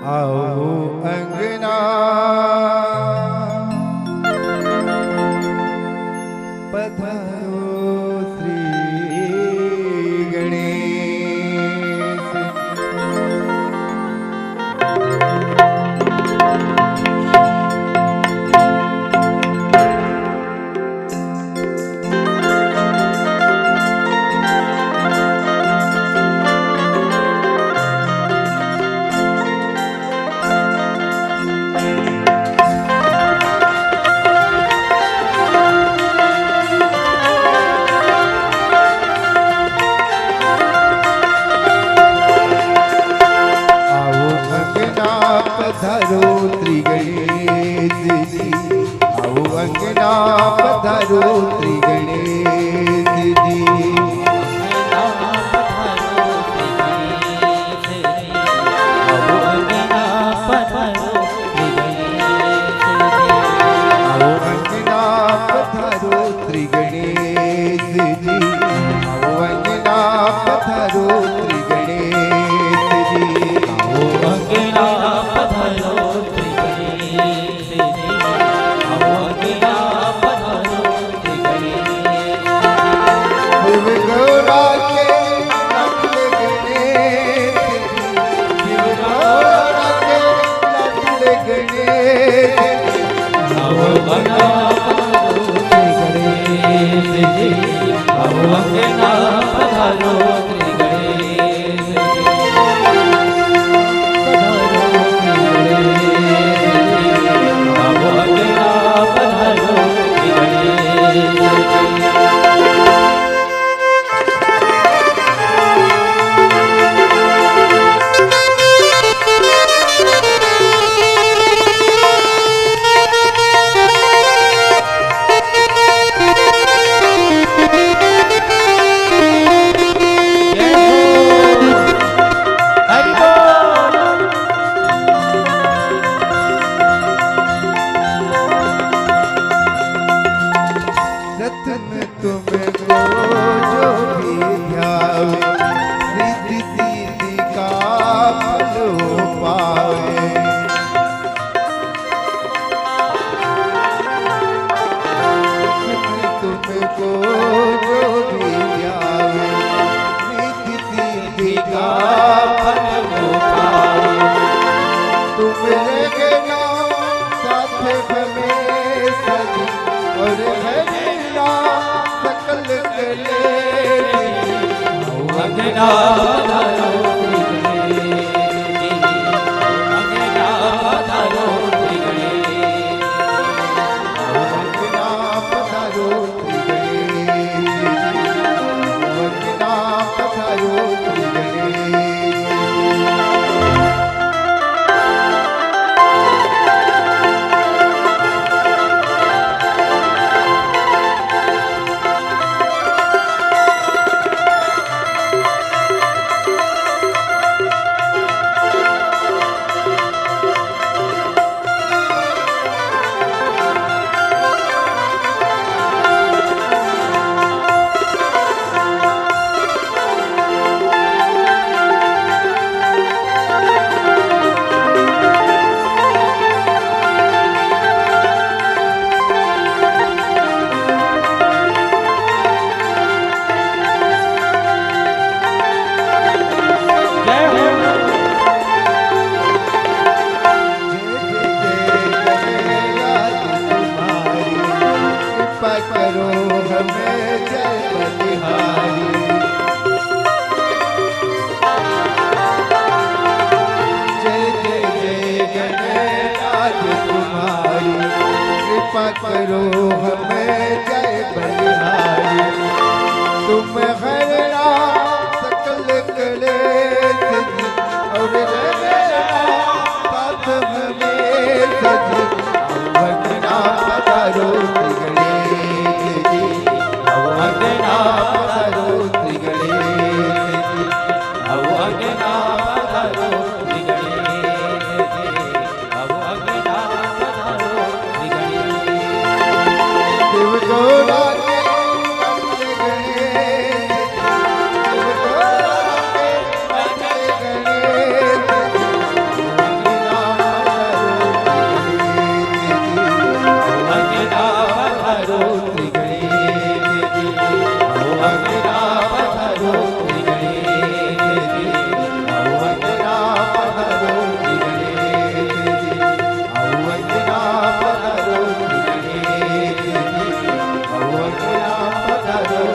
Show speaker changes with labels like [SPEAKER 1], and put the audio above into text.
[SPEAKER 1] आओ अंगना पधारो श्री गणेश। पधारो श्री गणेश जी, आओ अंगना पधारो श्री गणेश जी। आओ अंगना पधारो श्री गणेश जी, आओ अंगना पधारो श्री गणेश जी। आओ अंगना करो हमें जय बलिहारी। तुम हरना सकल क्लेश और रहना साथ हमें सजी। वंदना पधारो श्री गणेश जी, वंदना पधारो श्री गणेश जी, वंदना पधारो श्री गणेश जी, वंदना पधारो श्री गणेश। शिव गौरा के गणेश, शिव गौरा के गणेश, तारो